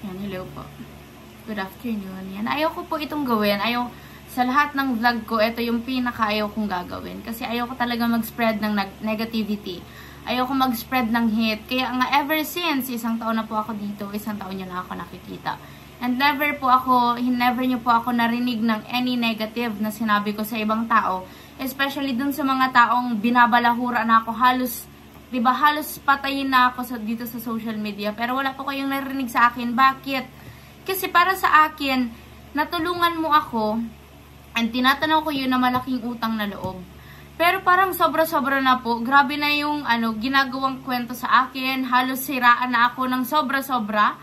Yan, hello po. Good afternoon. Yan, ayaw ko po itong gawin. Ayaw, sa lahat ng vlog ko, ito yung pinaka-ayaw kong gagawin. Kasi ayaw ko talaga mag-spread ng negativity. Ayaw ko mag-spread ng hate. Kaya nga, ever since, isang taon na po ako dito, isang taon nyo na ako nakikita. And never nyo po ako narinig ng any negative na sinabi ko sa ibang tao. Especially dun sa mga taong binabalahura na ako. Halos, diba, halos patayin na ako dito sa social media. Pero wala po kayong narinig sa akin. Bakit? Kasi para sa akin, natulungan mo ako, and tinatanaw ko yun na malaking utang na loob. Pero parang sobra-sobra na po. Grabe na yung ginagawang kwento sa akin. Halos siraan na ako ng sobra-sobra.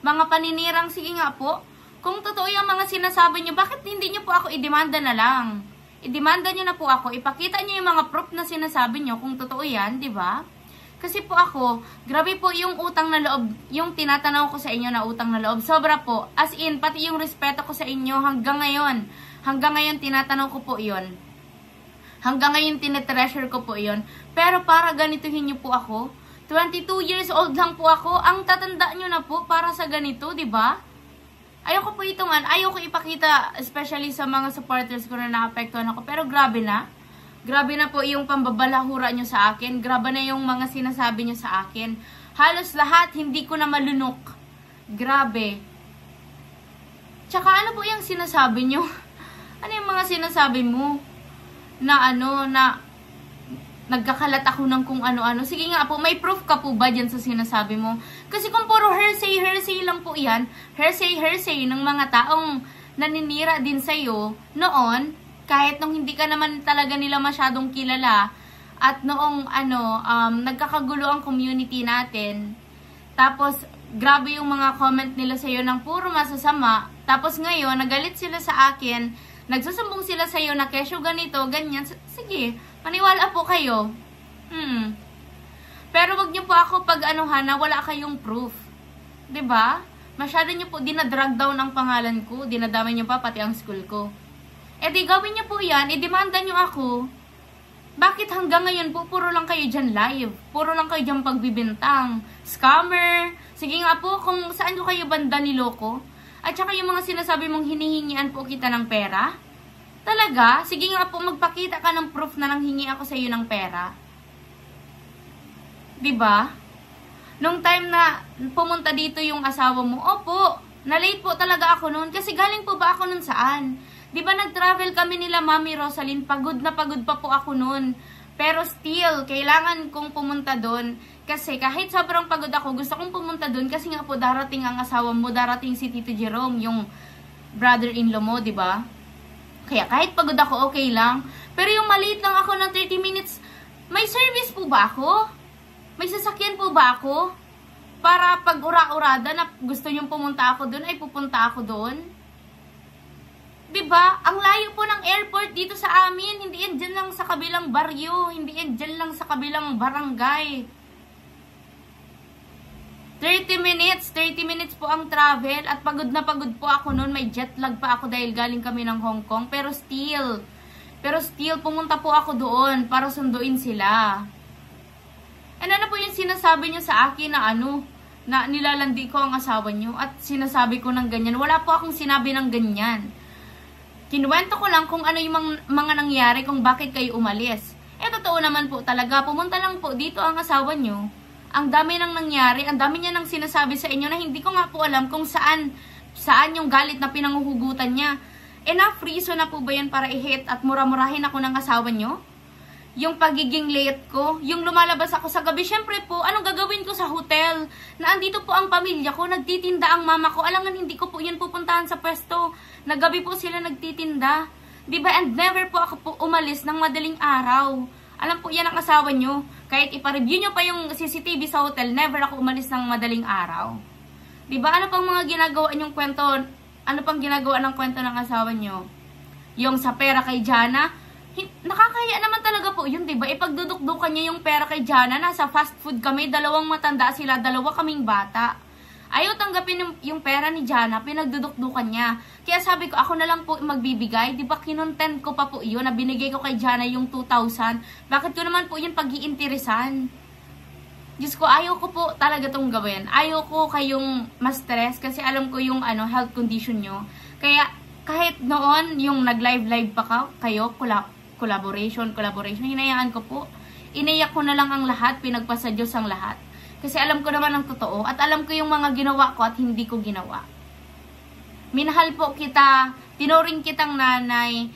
Mga paninirang, sige nga po. Kung totoo yung mga sinasabi nyo, bakit hindi nyo po ako idemanda na lang? Idemanda nyo na po ako. Ipakita nyo yung mga proof na sinasabi nyo kung totoo yan, di ba? Kasi po ako, grabe po yung utang na loob, yung tinatanaw ko sa inyo na utang na loob. Sobra po. As in, pati yung respeto ko sa inyo hanggang ngayon. Hanggang ngayon, tinatanaw ko po yun. Hanggang ngayon, tinetreasure ko po yun. Pero para ganituhin nyo po ako, 22 years old lang po ako, ang tatanda nyo na po para sa ganito, di ba? Ayoko po ayoko ipakita, especially sa mga supporters ko na naapektuhan ako. Pero grabe na. Grabe na po yung pambabalahura nyo sa akin. Grabe na yung mga sinasabi nyo sa akin. Halos lahat, hindi ko na malunok. Grabe. Tsaka ano po yung sinasabi nyo? Ano yung mga sinasabi mo? Na nagkakalat ako ng kung ano-ano. Sige nga po, may proof ka po ba dyan sa sinasabi mo? Kasi kung puro hearsay lang po yan, hearsay ng mga taong naninira din sa'yo noon, kahit nung hindi ka naman talaga nila masyadong kilala, at noong nagkakagulo ang community natin, tapos grabe yung mga comment nila sa'yo ng puro masasama, tapos ngayon, nagalit sila sa akin, nagsusumbong sila sa'yo na kesyo ganito, ganyan, sige, maniwala po kayo. Pero wag niyo po ako na wala kayong proof. 'Di ba? Masyado niyo po dinadrag down ang pangalan ko, dinadamay niyo pa pati ang school ko. Eh di gawin niyo po 'yan, i-demanda niyo ako. Bakit hanggang ngayon po puro lang kayo diyan live? Puro lang kayo diyan pagbibintang, scammer. Sige nga po kung saan ko kayo banda niloko. At saka yung mga sinasabi mong hinihingian po kita ng pera. Talaga? Sige nga po, magpakita ka ng proof na nanghingi ako sa iyo ng pera. Diba? Nung time na pumunta dito yung asawa mo, opo, na-late po talaga ako noon. Kasi galing po ba ako noon saan? Diba nag-travel kami nila Mami Rosaline, pagod na pagod pa po ako noon. Pero still, kailangan kong pumunta doon. Kasi kahit sobrang pagod ako, gusto kong pumunta doon. Kasi nga po, darating ang asawa mo, darating si Tito Jerome, yung brother-in-law mo, diba? Kaya kahit pagod ako, okay lang. Pero yung maliit lang ako ng 30 minutes, may service po ba ako? May sasakyan po ba ako? Para pag ura-urada na gusto nyong pumunta ako doon, ay pupunta ako doon? Diba? Ang layo po ng airport dito sa amin. Hindi yan dyan lang sa kabilang baryo. Hindi yan dyan lang sa kabilang barangay. 30 minutes po ang travel at pagod na pagod po ako noon, may jet lag pa ako dahil galing kami ng Hong Kong, pero still pumunta po ako doon para sunduin sila. And ano po yung sinasabi niyo sa akin na nilalandi ko ang asawa niyo at sinasabi ko ng ganyan? Wala po akong sinabi ng ganyan. Kinuwento ko lang kung ano yung mga nangyari, kung bakit kayo umalis. Totoo naman po talaga, pumunta lang po dito ang asawa niyo. Ang dami nang nangyari, ang dami niya nang sinasabi sa inyo na hindi ko nga po alam kung saan yung galit na pinanguhugutan niya. Enough reason na po ba yan para i-hate at mura-murahin ako ng asawa niyo? Yung pagiging late ko, yung lumalabas ako sa gabi, syempre po, anong gagawin ko sa hotel? Na andito po ang pamilya ko, nagtitinda ang mama ko, alangan hindi ko po yun pupuntahan sa pwesto. Nagabi po sila nagtitinda. Diba? And never po ako po umalis ng madaling araw. Alam po yan ang asawa nyo. Kahit ipa-review nyo pa yung CCTV sa hotel, never ako umalis ng madaling araw. Diba? Ano pang mga ginagawa nyong kwento? Ano pang ginagawa ng kwento ng asawa nyo? Yung sa pera kay Jana? Nakakaya naman talaga po yun, diba? Ipagdudukdukan niya yung pera kay Jana. Nasa fast food kami, dalawang matanda sila, dalawa kaming bata. Ayaw tanggapin yung pera ni Jana, pinagdudukdukan niya. Kaya sabi ko, ako na lang po magbibigay. Diba kinontent ko pa po yun, na binigay ko kay Jana yung 2,000. Bakit ko naman po yun pag-iinteresan? Diyos ko, ayaw ko po talaga tong gawin. Ayaw ko kayong ma-stress kasi alam ko yung health condition nyo. Kaya, kahit noon, yung nag-live-live pa kayo, collaboration, hinayaan ko po. Iniyak ko na lang ang lahat, pinagpasa Diyos ang lahat. Kasi alam ko naman ang totoo at alam ko yung mga ginawa ko at hindi ko ginawa. Minahal po kita, tinuring kitang nanay,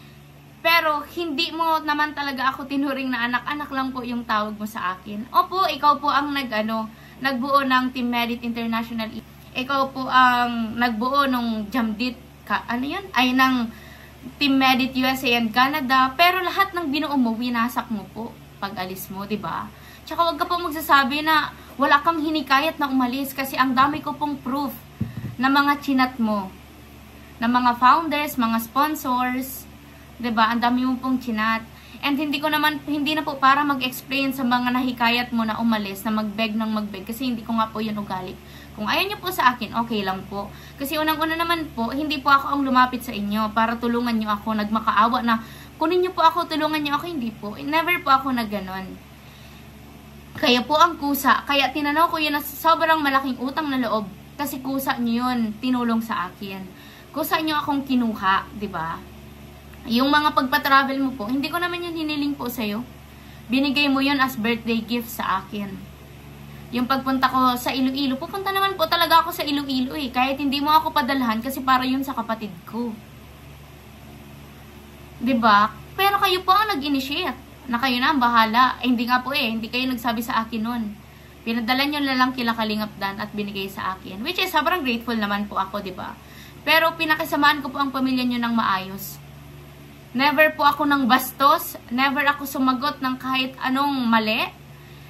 pero hindi mo naman talaga ako tinuring na anak. Anak lang po yung tawag mo sa akin. Opo, ikaw po ang nagbuo ng Team Merit International. Ikaw po ang nagbuo ng Jamdit, ng Team Merit USA and Canada. Pero lahat ng binuo mo, winasak mo po pag-alis mo, 'di ba? Tsaka wag ka po magsasabi na wala kang hinikayat na umalis kasi ang dami ko pong proof na mga chinat mo, na mga founders, mga sponsors, 'di ba? Ang dami mo pong chinat. And hindi na po para mag-explain sa mga nahikayat mo na umalis, na mag-beg kasi hindi ko nga po 'yun ugali. Kung ayaw niyo po sa akin, okay lang po. Kasi unang-una naman po, hindi po ako ang lumapit sa inyo para tulungan niyo ako, nagmakaawa na kunin niyo po ako, tulungan niyo ako, hindi po. Never po ako nagganon. Kaya po ang kusa, kaya tinanaw ko yun na sobrang malaking utang na loob. Kasi kusa niyo yun, tinulong sa akin. Kusa niyo akong kinuha, di ba? Yung mga pagpa-travel mo po, hindi ko naman yun hiniling po sa'yo. Binigay mo yun as birthday gift sa akin. Yung pagpunta ko sa Iloilo, pupunta naman po talaga ako sa Iloilo eh. Kahit hindi mo ako padalhan kasi para yun sa kapatid ko. 'Di ba? Pero kayo po ang nag-initiate. Na kayo na ang bahala. Hindi nga po hindi kayo nagsabi sa akin nun. Pinadala nyo na lang kila Kalingap Dan at binigay sa akin. Which is, sobrang grateful naman po ako, 'di ba? Pero pinakisamahan ko po ang pamilya nyo ng maayos. Never po ako ng bastos. Never ako sumagot ng kahit anong mali.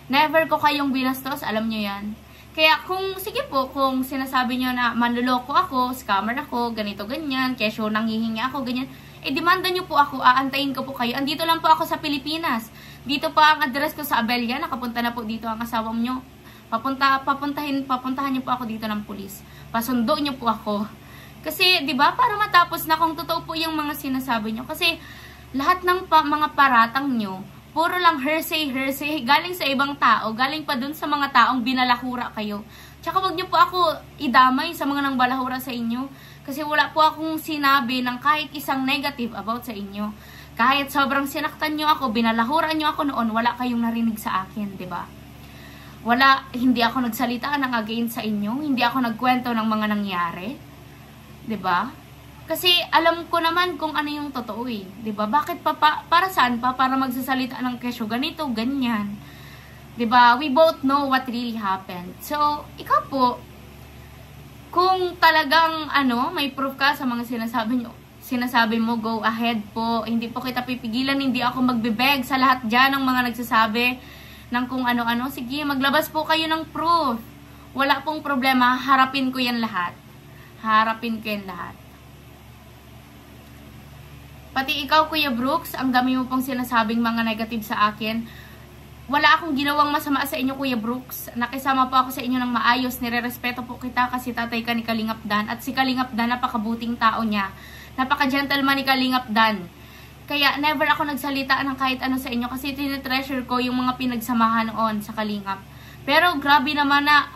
Never ko kayong binastos. Alam nyo yan. Kaya sige po, kung sinasabi nyo na manluloko ako, scammer ako, ganito, ganyan, kesyo nanghihingi ako, ganyan, demanda nyo po ako, aantayin ko po kayo. Andito lang po ako sa Pilipinas. Dito pa ang address ko sa Abella. Nakapunta na po dito ang asawa nyo. Papuntahan nyo po ako dito ng pulis. Pasundo nyo po ako. Kasi, di ba, para matapos na kung totoo po yung mga sinasabi nyo. Kasi, lahat ng mga paratang nyo, puro lang hearsay, galing sa ibang tao, galing pa dun sa mga taong binalahura kayo. Tsaka wag nyo po ako idamay sa mga nang balahura sa inyo. Kasi wala po akong sinabi ng kahit isang negative about sa inyo. Kahit sobrang sinaktan nyo ako, binalahura nyo ako noon, wala kayong narinig sa akin, di ba? Hindi ako nagsalita ng against sa inyo, hindi ako nagkwento ng mga nangyari, di ba? Kasi alam ko naman kung ano yung totoo eh, di ba? Bakit para saan pa? Para magsasalita ng kesyo, ganito, ganyan. Di ba? We both know what really happened. So, ikaw po, kung talagang may proof ka sa mga sinasabi mo, go ahead po. Hindi po kita pipigilan, hindi ako magbibeg sa lahat dyan ng mga nagsasabi ng kung ano-ano. Sige, maglabas po kayo ng proof. Wala pong problema, harapin ko yan lahat. Harapin ko yan lahat. Pati ikaw, Kuya Brooks, ang dami mo pong sinasabing mga negative sa akin. Wala akong ginawang masama sa inyo, Kuya Brooks. Nakisama po ako sa inyo ng maayos. Nirerespeto po kita kasi tatay ka ni Kalingap Dan. At si Kalingap Dan, napakabuting tao niya. Napaka-gentleman ni Kalingap Dan. Kaya never ako nagsalita ng kahit ano sa inyo kasi tinitreasure ko yung mga pinagsamahan noon sa Kalingap. Pero grabe naman na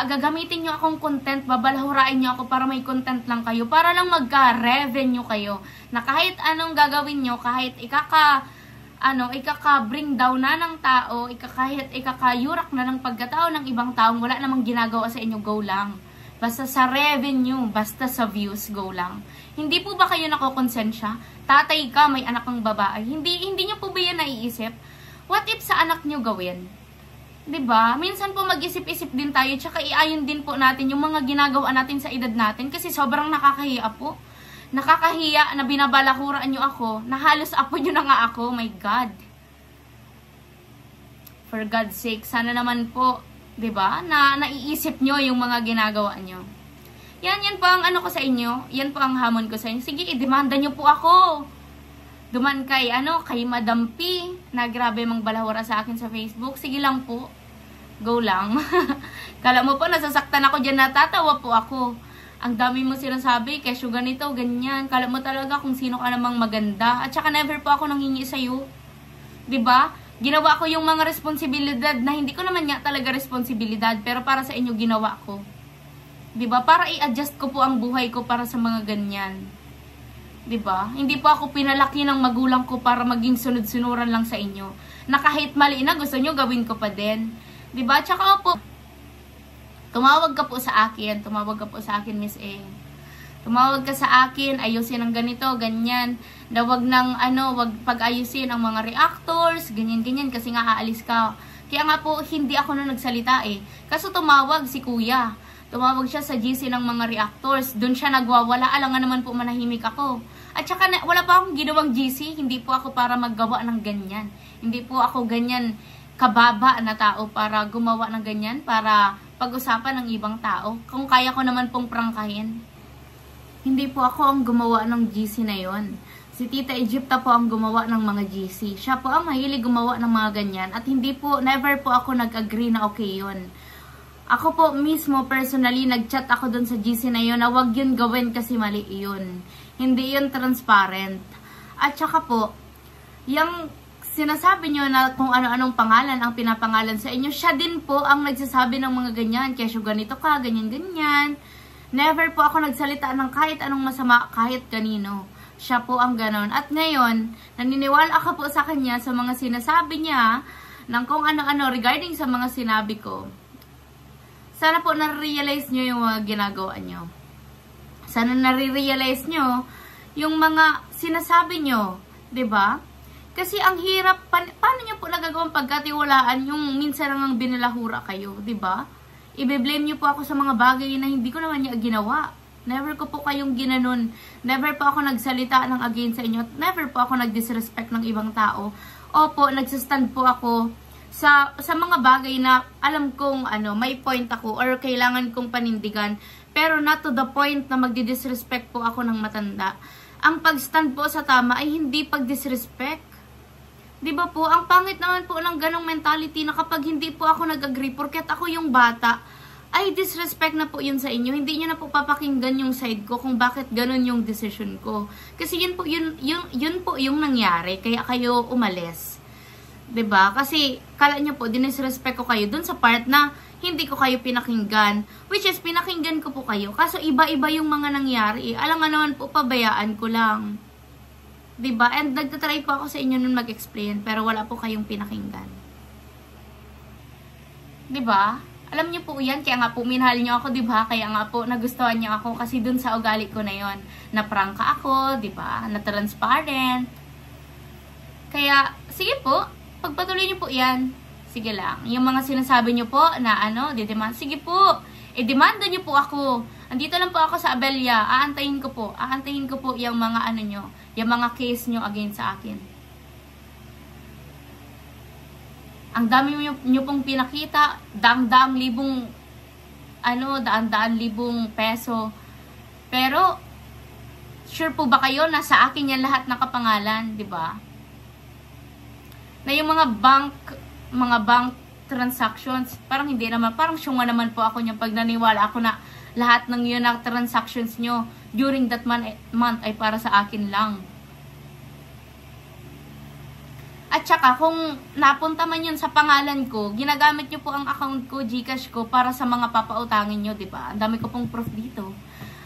gagamitin nyo akong content, babalahurain nyo ako para may content lang kayo. Para lang magka-revenue kayo. Na kahit anong gagawin nyo, kahit ikaka-bring down na ng tao, kahit ikaka-yurak na ng pagkatao ng ibang taong wala namang ginagawa sa inyo, go lang. Basta sa revenue, basta sa views, go lang. Hindi po ba kayo nakokonsensya? Tatay ka, may anak kang babae. Hindi nyo po ba yan naiisip? What if sa anak nyo gawin? 'Di ba? Minsan po mag-isip-isip din tayo, tsaka iayon din po natin yung mga ginagawa natin sa edad natin kasi sobrang nakakahiya po. Nakakahiya na binabalahuraan nyo ako, na halos apo nyo na nga ako, my God. For God's sake, sana naman po, 'di ba, na naiisip nyo yung mga ginagawa nyo. Yan po ang ko sa inyo, yan po ang hamon ko sa inyo. Sige, i-demanda nyo po ako. Duman kay Madam P, na grabe mang balahura sa akin sa Facebook. Sige lang po, go lang. Kala mo po, nasasaktan ako dyan, natatawa po ako. Ang dami mo sinasabi, kesyo ganito, ganyan. Kala mo talaga kung sino ka namang maganda. At saka never po ako nanghingi sa'yo. 'Di ba? Ginawa ko yung mga responsibilidad na hindi ko naman nga talaga responsibilidad, pero para sa inyo ginawa ko. 'Di ba? Para i-adjust ko po ang buhay ko para sa mga ganyan. 'Di ba? Hindi po ako pinalaki ng magulang ko para maging sunod-sunuran lang sa inyo. Na kahit mali na gusto nyo gawin ko pa din. 'Di ba? Tsaka po, tumawag ka po sa akin, Miss A. Tumawag ka sa akin, ayusin ang ganito, ganyan. Na wag nang wag pag-ayusin ang mga reactors, ganyan kasi nga aalis ka. Kaya nga po hindi ako na nagsalita eh. Kaso tumawag si Kuya. Tumawag siya sa GC ng mga reactors. Doon siya nagwawala, alangan naman po manahimik ako. At saka wala pa akong ginawang GC, hindi po ako para maggawa ng ganyan. Hindi po ako ganyan kababa na tao para gumawa ng ganyan, para pag-usapan ng ibang tao. Kung kaya ko naman pong prangkahin. Hindi po ako ang gumawa ng GC na yon. Si Tita Egypta po ang gumawa ng mga GC. Siya po ang mahilig gumawa ng mga ganyan. At hindi po, never po ako nag-agree na okay yun. Ako po mismo, personally, nag-chat ako dun sa GC na yun na wag yun gawin kasi mali yun. Hindi yun transparent. At saka po, yung sinasabi nyo na kung ano-anong pangalan ang pinapangalan sa inyo, siya din po ang nagsasabi ng mga ganyan. Kesyo ganito ka, ganyan-ganyan. Never po ako nagsalita ng kahit anong masama, kahit kanino. Siya po ang ganon. At ngayon, naniniwala ako po sa kanya sa mga sinasabi niya ng kung ano-ano regarding sa mga sinabi ko. Sana po na-realize nyo yung mga ginagawa nyo. Sana na-realize nyo yung mga sinasabi nyo. 'Di ba? Kasi ang hirap, paano nyo po nagagawang pagkatiwalaan yung minsan lang binalahura kayo, 'di ba? I-blame nyo po ako sa mga bagay na hindi ko naman niya ginawa. Never ko po kayong ginanon. Never po ako nagsalita ng against sa inyo. Never po ako nag-disrespect ng ibang tao. Opo, nagsastand po ako sa mga bagay na alam kong may point ako or kailangan kong panindigan. Pero not to the point na magdi-disrespect po ako ng matanda. Ang pag-stand po sa tama ay hindi pag-disrespect. 'Di ba po? Ang pangit naman po ng ganong mentality na kapag hindi po ako nag-agree porket ako yung bata, ay disrespect na po yun sa inyo. Hindi nyo na po papakinggan yung side ko kung bakit ganon yung decision ko. Kasi yun po yung nangyari. Kaya kayo umalis. 'Di ba? Kasi kala nyo po, dinisrespect ko kayo dun sa part na hindi ko kayo pinakinggan. Which is, pinakinggan ko po kayo. Kaso iba-iba yung mga nangyari. Alam nga naman po, pabayaan ko lang. 'Di ba? And nagtatry po ako sa inyo nun mag-explain, pero wala po kayong pinakinggan. 'Di ba? Alam niyo po 'yan, kaya nga po minahal niyo ako, 'di ba? Kaya nga po nagustuhan niyo ako kasi dun sa ugali ko na 'yon. Na prangka ako, 'di ba? Na transparent. Kaya sige po, pagpatuloy niyo po 'yan. Sige lang. Yung mga sinasabi niyo po na didemand, sige po. I-demanda niyo po ako. Andito lang po ako sa Abelya. Aantayin ko po yung mga yung mga case nyo against sa akin. Ang dami nyo pong pinakita, daang-daang libong peso. Pero, sure po ba kayo na sa akin yan lahat nakapangalan, di ba? Na yung mga bank transactions, parang hindi naman, parang syunga naman po ako niya pag naniwala ako na lahat ng yun na transactions nyo during that month ay para sa akin lang. At saka, kung napunta man yun sa pangalan ko, ginagamit nyo po ang account ko, GCash ko, para sa mga papautangin nyo, diba? Ang dami ko pong proof dito.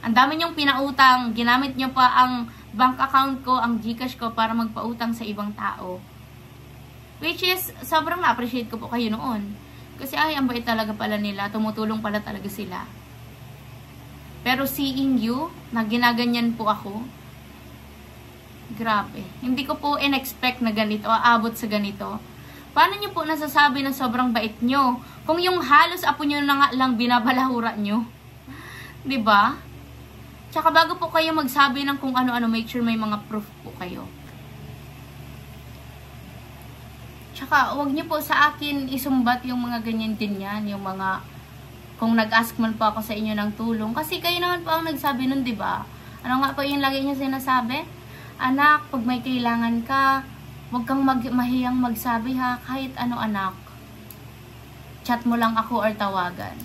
Ang dami nyong pinautang, ginamit nyo pa ang bank account ko, ang GCash ko, para magpautang sa ibang tao. Which is, sobrang na-appreciate ko po kayo noon. Kasi ay, ang bait talaga pala nila, tumutulong pala talaga sila. Pero seeing you, na ginaganyan po ako, grabe. Hindi ko po in-expect na ganito, aabot sa ganito. Paano nyo po nasasabi na sobrang bait nyo? Kung yung halos apo nyo na nga lang binabalahura nyo. Diba? Tsaka bago po kayo magsabi ng kung ano-ano, make sure may mga proof po kayo. Tsaka, huwag nyo po sa akin isumbat yung mga ganyan-ganyan, yung mga, kung nag-ask man po ako sa inyo ng tulong. Kasi kayo naman po ang nagsabi nun, diba? Ano nga po yung lagi nyo sinasabi? Anak, pag may kailangan ka, huwag kang mahiyang magsabi ha, kahit ano anak. Chat mo lang ako or tawagan.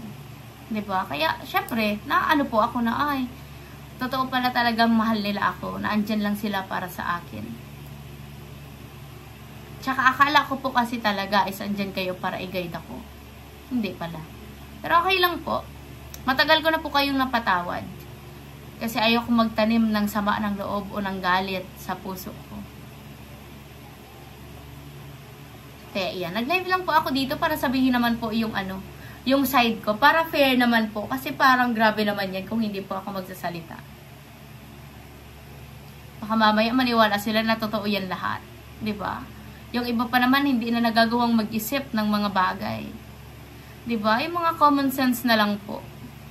Diba? Kaya, syempre, ano po ako na, ay, totoo pala talagang mahal nila ako, na andyan lang sila para sa akin. Tsaka akala ko po kasi talaga is andyan kayo para i-guide ako. Hindi pala. Pero okay lang po. Matagal ko na po kayong napatawad. Kasi ayoko magtanim ng sama ng loob o ng galit sa puso ko. Kaya yan. Nag-live lang po ako dito para sabihin naman po yung yung side ko. Para fair naman po. Kasi parang grabe naman yan kung hindi po ako magsasalita. Baka mamaya maniwala sila na totoo yan lahat. Diba? Yung iba pa naman hindi na nagagawang mag-isip ng mga bagay. Diba? Yung mga common sense na lang po.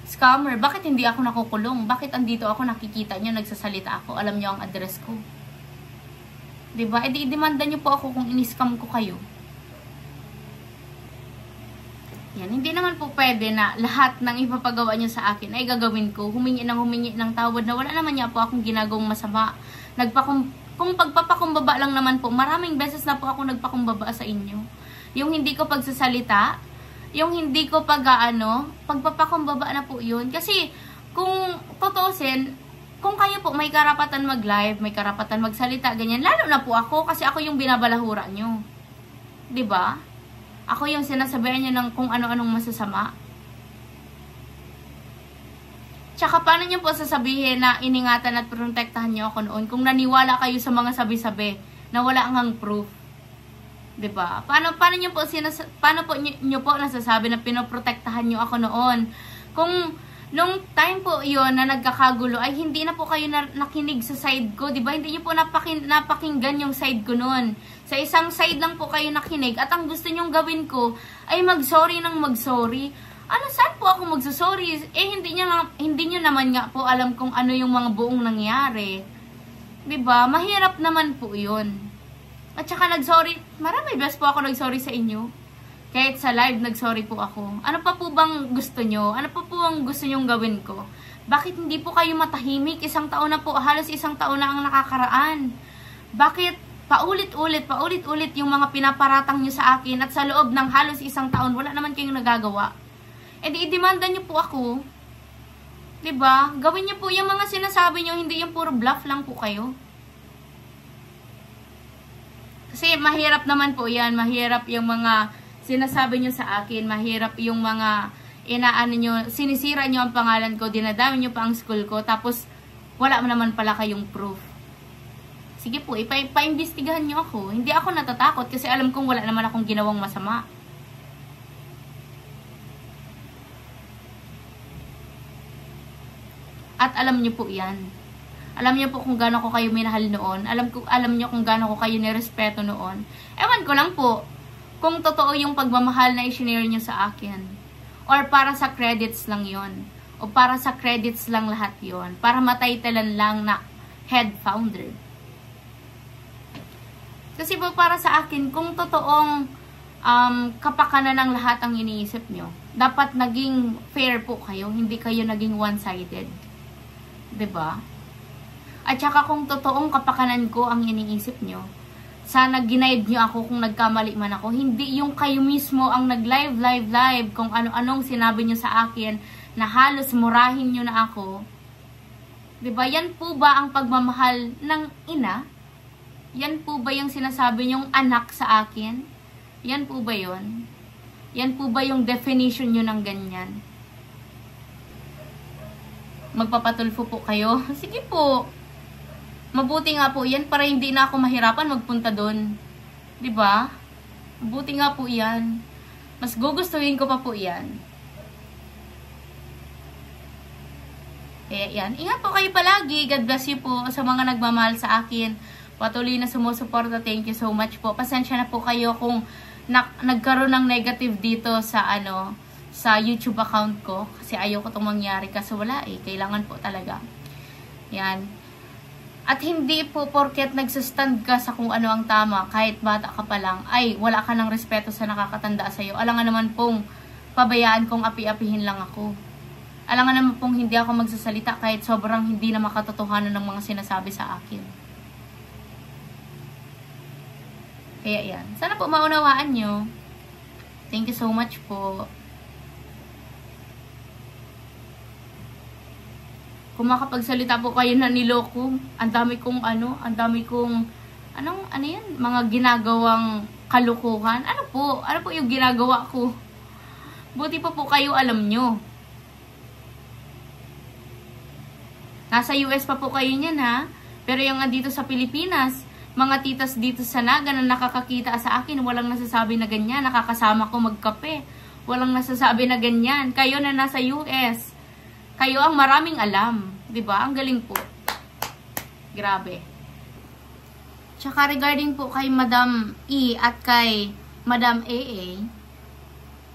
Scammer, bakit hindi ako nakukulong? Bakit andito ako nakikita nyo, nagsasalita ako, alam nyo ang address ko? Diba? E di-demanda nyo po ako kung in-scam ko kayo. Yan, hindi naman po pwede na lahat ng ipapagawa nyo sa akin ay gagawin ko. Humingi ng tawad na wala naman niya po akong ginagawang masama. Kung pagpapakumbaba lang naman po, maraming beses na po ako nagpakumbaba sa inyo. Yung hindi ko pagsasalita, yung hindi ko pagpapakumbaba na po yun. Kasi, kung tutusin, kung kayo po may karapatan mag-live, may karapatan magsalita, ganyan, lalo na po ako, kasi ako yung binabalahura nyo. Diba? Ako yung sinasabihan nyo ng kung ano-anong masasama. Tsaka paano nyo po sasabihin na iningatan at protektahan nyo ako noon kung naniwala kayo sa mga sabi-sabi na wala ngang proof? Diba? Paano nyo po nasasabi na pinoprotektahan nyo ako noon? Kung nung time po yon na nagkakagulo ay hindi na po kayo nakinig sa side ko, diba? Hindi nyo po napakinggan yung side ko noon. Sa isang side lang po kayo nakinig at ang gusto nyong gawin ko ay mag-sorry ng mag-sorry. Saan po ako magsasorry? Hindi nyo naman nga po alam kung ano yung mga buong nangyari. Diba? Mahirap naman po yun. At saka nag-sorry, marami beses po ako nag-sorry sa inyo. Kahit sa live, nag-sorry po ako. Ano pa po bang gusto nyo? Ano pa po ang gusto nyong gawin ko? Bakit hindi po kayo matahimik? Isang taon na po, halos isang taon na ang nakakaraan. Bakit paulit-ulit yung mga pinaparatang nyo sa akin at sa loob ng halos isang taon, wala naman kayong nagagawa? I-demanda nyo po ako. Diba? Gawin nyo po yung mga sinasabi nyo, hindi yung puro bluff lang po kayo. Kasi mahirap naman po yan. Mahirap yung mga sinasabi nyo sa akin. Mahirap yung mga sinisira nyo ang pangalan ko, dinadami nyo pa ang school ko, tapos wala naman pala kayong proof. Sige po, ipa-imbestigahan nyo ako. Hindi ako natatakot kasi alam kong wala naman akong ginawang masama. At alam niyo po yan. Alam niyo po kung gaano ko kayo minahal noon. Alam niyo kung gaano ko kayo nirespeto noon. Ewan ko lang po kung totoo yung pagmamahal na i-share niyo sa akin. Or para sa credits lang yon. O para sa credits lang lahat yon. Para mataytalan lang na head founder. Kasi po para sa akin, kung totoong kapakanan ng lahat ang iniisip nyo, dapat naging fair po kayo. Hindi kayo naging one-sided. Diba? At saka kung totoong kapakanan ko ang iniisip nyo, sana ginaid nyo ako kung nagkamali man ako. Hindi yung kayo mismo ang nag-live kung ano-anong sinabi nyo sa akin na halos murahin nyo na ako. Diba? Yan po ba ang pagmamahal ng ina? Yan po ba yung sinasabi nyong anak sa akin? Yan po ba yun? Yan po ba yung definition nyo ng ganyan? Magpapatulfo po kayo? Sige po. Mabuti nga po yan para hindi na ako mahirapan magpunta doon. Diba? Mabuti nga po yan. Mas gugustuhin ko pa po yan. Kaya yan. Ingat po kayo palagi. God bless you po sa mga nagmamahal sa akin. Patuloy na sumusuporta. Thank you so much po. Pasensya na po kayo kung nagkaroon ng negative dito sa sa YouTube account ko. Kasi ayaw ko itong mangyari. Kasi wala kailangan po talaga. Yan. At hindi po porket nagsastand ka sa kung ano ang tama, kahit bata ka pa lang, ay wala ka ng respeto sa nakakatanda sa'yo. Alangan naman pong pabayaan kong api-apihin lang ako. Alangan naman pong hindi ako magsasalita kahit sobrang hindi na makatotohanan ng mga sinasabi sa akin. Kaya yan. Sana po maunawaan nyo. Thank you so much po. Kung makapagsalita po kayo na niloko, ang dami kong ano yan? Mga ginagawang kalukuhan. Ano po? Ano po yung ginagawa ko? Buti pa po kayo alam nyo. Nasa US pa po kayo niyan ha. Pero yung dito sa Pilipinas, mga titas dito sa Naga na nakakakita sa akin, walang nasasabi na ganyan. Nakakasama ko magkape. Walang nasasabi na ganyan. Kayo na nasa US. Kayo ang maraming alam. 'Di ba? Ang galing po. Grabe. Tsaka regarding po kay Madam E at kay Madam AA,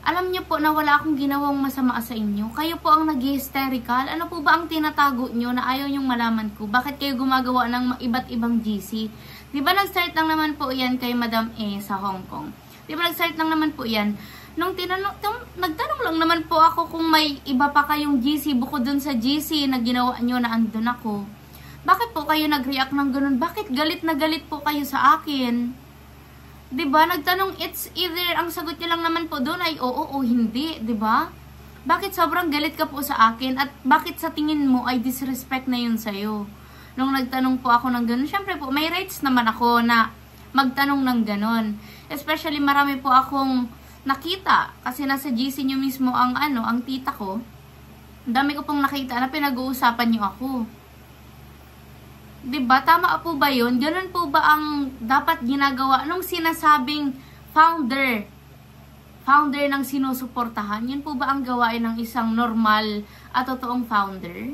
alam niyo po na wala akong ginawang masama sa inyo. Kayo po ang nag-hysterical. Ano po ba ang tinatago niyo na ayaw niyong malaman ko? Bakit kayo gumagawa ng iba't ibang GC? Di ba nag-start lang naman po yan kay Madam A sa Hong Kong? Di ba nag-start lang naman po yan? Nagtanong lang naman po ako kung may iba pa kayong GC bukod dun sa GC na ginawa niyo na andun ako. Bakit po kayo nag-react ng ganun? Bakit galit na galit po kayo sa akin? Diba? Nagtanong, it's either, ang sagot niyo lang naman po doon ay oo o hindi, diba? Bakit sobrang galit ka po sa akin? At bakit sa tingin mo ay disrespect na yun sa'yo? Nung nagtanong po ako ng ganun, syempre po, may rights naman ako na magtanong ng ganun. Especially, marami po akong nakita. Kasi nasa GC nyo mismo ang ang tita ko. Dami ko pong nakita na pinag-uusapan nyo ako. Diba? Tama po ba yun? Ganun po ba ang dapat ginagawa nung sinasabing founder ng sinusuportahan? Yun po ba ang gawain ng isang normal at totoong founder?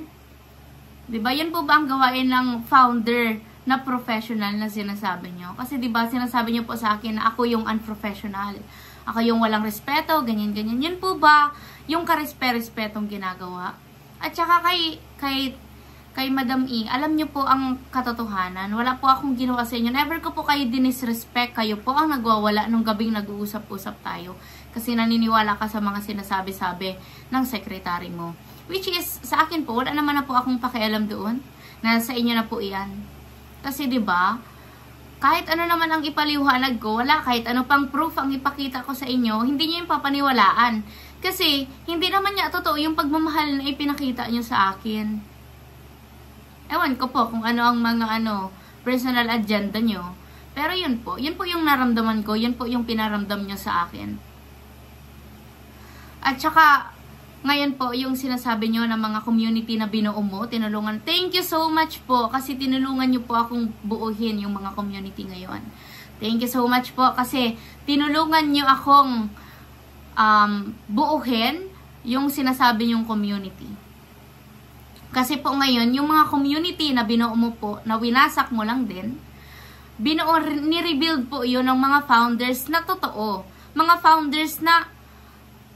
Diba? Yan po ba ang gawain ng founder na professional na sinasabi nyo? Kasi diba, sinasabi nyo po sa akin na ako yung unprofessional. Ako yung walang respeto, ganyan-ganyan. Yan po ba yung karespe-respetong ginagawa? At saka kay Madam E, alam nyo po ang katotohanan. Wala po akong ginawa sa inyo. Never ko po kayo dinisrespect. Kayo po ang nagwawala nung gabing nag-uusap-usap tayo. Kasi naniniwala ka sa mga sinasabi-sabi ng sekretary mo. Which is, sa akin po, wala naman na po akong pakialam doon. Nasa inyo na po iyan. Kasi diba, kahit ano naman ang ipaliwanag ko, wala, kahit ano pang proof ang ipakita ko sa inyo, hindi nyo yung papaniwalaan. Kasi, hindi naman niya totoo yung pagmamahal na ipinakita nyo sa akin. Ewan ko po kung ano ang mga personal agenda nyo. Pero yun po yung naramdaman ko, yun po yung pinaramdam nyo sa akin. At saka, ngayon po, yung sinasabi nyo ng mga community na binuo mo, tinulungan. Thank you so much po, kasi tinulungan nyo po akong buuhin yung mga community ngayon. Thank you so much po, kasi tinulungan nyo akong buuhin yung sinasabi nyong community. Kasi po ngayon, yung mga community na binuo mo po, na winasak mo lang din, ni-rebuild po yun ng mga founders na totoo. Mga founders na,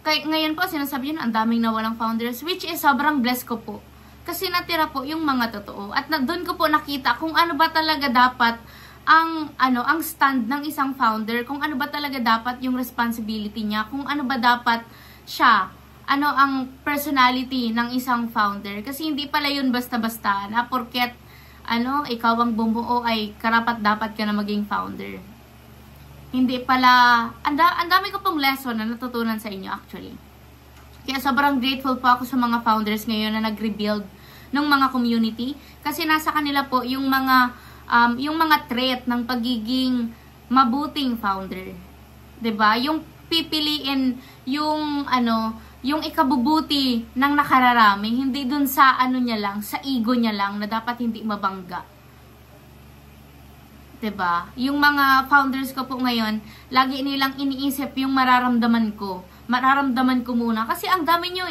ngayon po, sinasabi yun, ang daming nawalang founders, which is sobrang blessed ko po. Kasi natira po yung mga totoo. At doon ko po nakita kung ano ba talaga dapat ang stand ng isang founder, kung ano ba talaga dapat yung responsibility niya, kung ano ba dapat siya, ang personality ng isang founder. Kasi hindi pala yun basta-basta na porket ikaw ang bumuo ay karapat dapat ka na maging founder. Hindi pala, ang dami ko pong lesson na natutunan sa inyo actually. Kaya sobrang grateful po ako sa mga founders ngayon na nag-rebuild ng mga community. Kasi nasa kanila po yung mga trait ng pagiging mabuting founder. 'Di ba? Yung pipiliin yung ikabubuti ng nakararami, hindi dun sa niya lang, sa ego niya lang, na dapat hindi mabangga. 'Di ba? Yung mga founders ko po ngayon, lagi nilang iniisip yung mararamdaman ko. Mararamdaman ko muna. Kasi ang dami nyo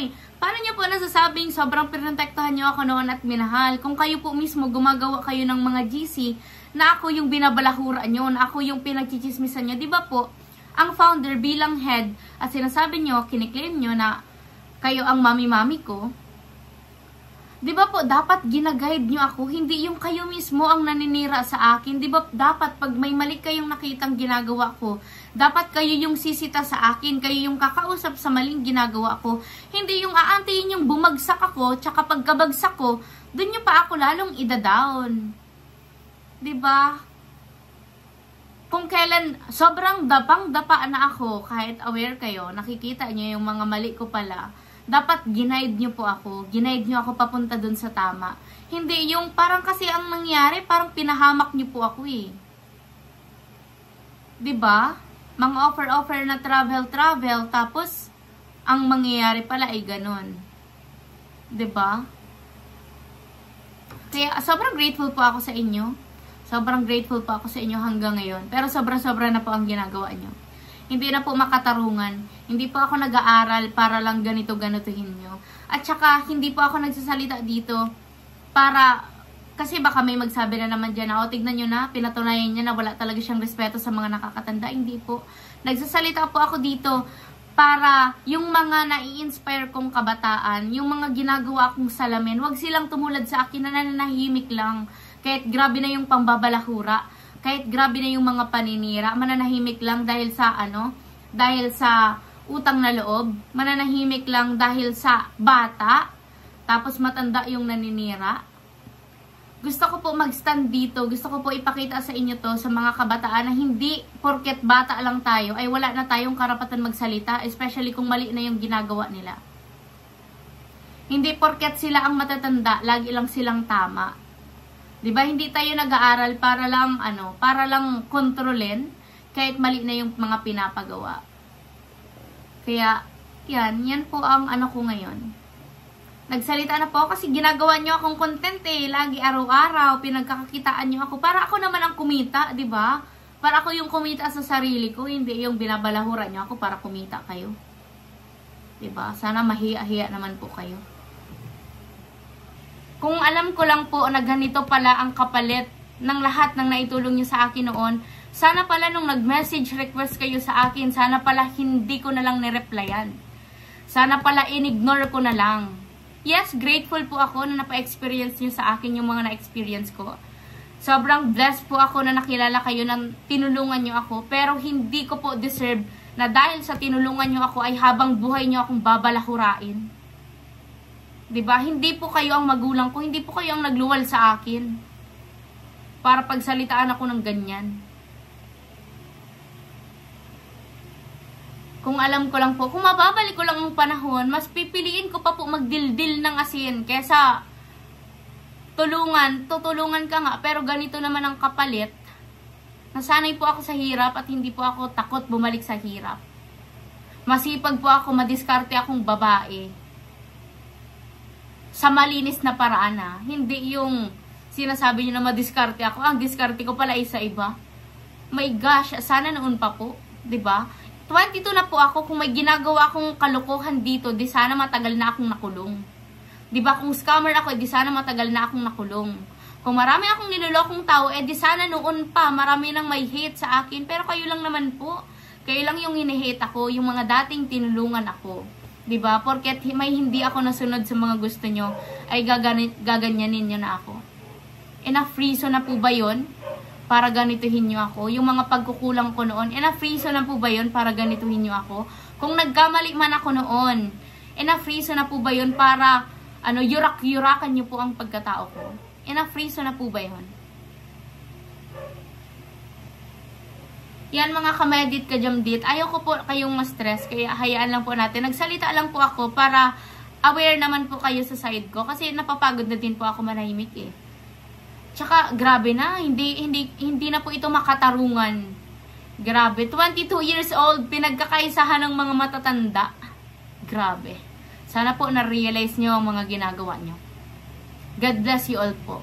Paano nyo po nasasabing sobrang pinotektahan nyo ako noon at minahal? Kung kayo po mismo gumagawa kayo ng mga GC, na ako yung binabalahura nyo, na ako yung pinagchichismisan nyo, di ba po? Ang founder bilang head, at sinasabi nyo, kiniklaim nyo na kayo ang mami-mami ko, di ba po, dapat ginaguide nyo ako, hindi yung kayo mismo ang naninira sa akin. Di ba dapat pag may mali kayong nakitang ginagawa ko, dapat kayo yung sisita sa akin, kayo yung kakausap sa maling ginagawa ko, hindi yung aantayin yung bumagsak ako, tsaka pagkabagsak ko, dun nyo pa ako lalong ida-down. Di ba? Kung kailan, sobrang dapang-dapa na ako, kahit aware kayo, nakikita nyo yung mga mali ko pala, dapat ginaid nyo po ako, ginaid nyo ako papunta dun sa tama. Hindi yung parang kasi ang nangyari, parang pinahamak nyo po ako 'Diba? Mga offer na travel, tapos ang mangyayari pala ay ganon. 'Diba? Kaya sobrang grateful po ako sa inyo. Sobrang grateful po ako sa inyo hanggang ngayon. Pero sobra-sobra na po ang ginagawa nyo. Hindi na po makatarungan. Hindi po ako nag-aaral para lang ganito-ganituhin nyo. At saka, hindi po ako nagsasalita dito para, kasi baka may magsabi na naman dyan na, o tignan nyo na, pinatunayan niya na wala talaga siyang respeto sa mga nakakatanda. Hindi po. Nagsasalita po ako dito para yung mga nai-inspire kong kabataan, yung mga ginagawa kong salamin, wag silang tumulad sa akin na nananahimik lang. Kahit grabe na yung pambabalahura, kahit grabe na yung mga paninira, mananahimik lang dahil sa dahil sa utang na loob, mananahimik lang dahil sa bata, tapos matanda yung naninira. Gusto ko po mag-stand dito, gusto ko po ipakita sa inyo to sa mga kabataan na hindi porket bata lang tayo ay wala na tayong karapatan magsalita, especially kung mali na yung ginagawa nila. Hindi porket sila ang matatanda, lagi lang silang tama. 'Di ba? Hindi tayo nag-aaral para lang kontrolin kahit mali na yung mga pinapagawa. Kaya yan po ang ko ngayon. Nagsalita na po kasi ginagawa nyo akong content lagi araw-araw, pinagkakakitaan nyo ako. Para ako naman ang kumita, 'di ba? Para ako yung kumita sa sarili ko, hindi yung binabalahura nyo ako para kumita kayo. 'Di ba? Sana mahiya-hiya naman po kayo. Kung alam ko lang po na ganito pala ang kapalit ng lahat ng naitulong nyo sa akin noon, sana pala nung nag-message request kayo sa akin, sana pala hindi ko na lang nireplyan. Sana pala in-ignore ko na lang. Yes, grateful po ako na napa-experience nyo sa akin yung mga na-experience ko. Sobrang blessed po ako na nakilala kayo na tinulungan nyo ako, pero hindi ko po deserve na dahil sa tinulungan nyo ako ay habang buhay nyo akong babalahurain. 'Di ba? Hindi po kayo ang magulang ko, hindi po kayo ang nagluwal sa akin para pagsalitaan ako ng ganyan. Kung alam ko lang po, kung mababalik ko lang ang panahon, mas pipiliin ko pa po magdildil ng asin kesa tutulungan ka nga, pero ganito naman ang kapalit. Nasanay po ako sa hirap at hindi po ako takot bumalik sa hirap. Masipag po ako, madiskarte akong babae. Sa malinis na paraan hindi yung sinasabi nyo na madiskarte ako, ang diskarte ko pala isa iba. My gosh, sana noon pa po, 'di ba? 22 na po ako, kung may ginagawa akong kalokohan dito, di sana matagal na akong nakulong. 'Di ba? Kung scammer ako, di sana matagal na akong nakulong. Kung marami akong nilolokong tao, di sana noon pa marami nang may hate sa akin, pero kayo lang naman po. Kayo lang yung hini-hate ako, yung mga dating tinulungan ako. 'Di ba? Porket may hindi ako nasunod sa mga gusto nyo, ay gaganyanin nyo na ako. Enough reason na po ba yun para ganituhin nyo ako? Yung mga pagkukulang ko noon, enough reason na po ba yun para ganituhin nyo ako? Kung nagkamali man ako noon, enough reason na po ba yun para yurak-yurakan nyo po ang pagkatao ko? Enough reason na po ba yun? Yan mga kamedit kajamdit, ayaw ko po kayong ma-stress, kaya hayaan lang po natin. Nagsalita lang po ako para aware naman po kayo sa side ko, kasi napapagod na din po ako manahimik Tsaka grabe na, hindi na po ito makatarungan. Grabe, 22 years old, pinagkakaisahan ng mga matatanda. Grabe. Sana po na-realize nyo ang mga ginagawa nyo. God bless you all po.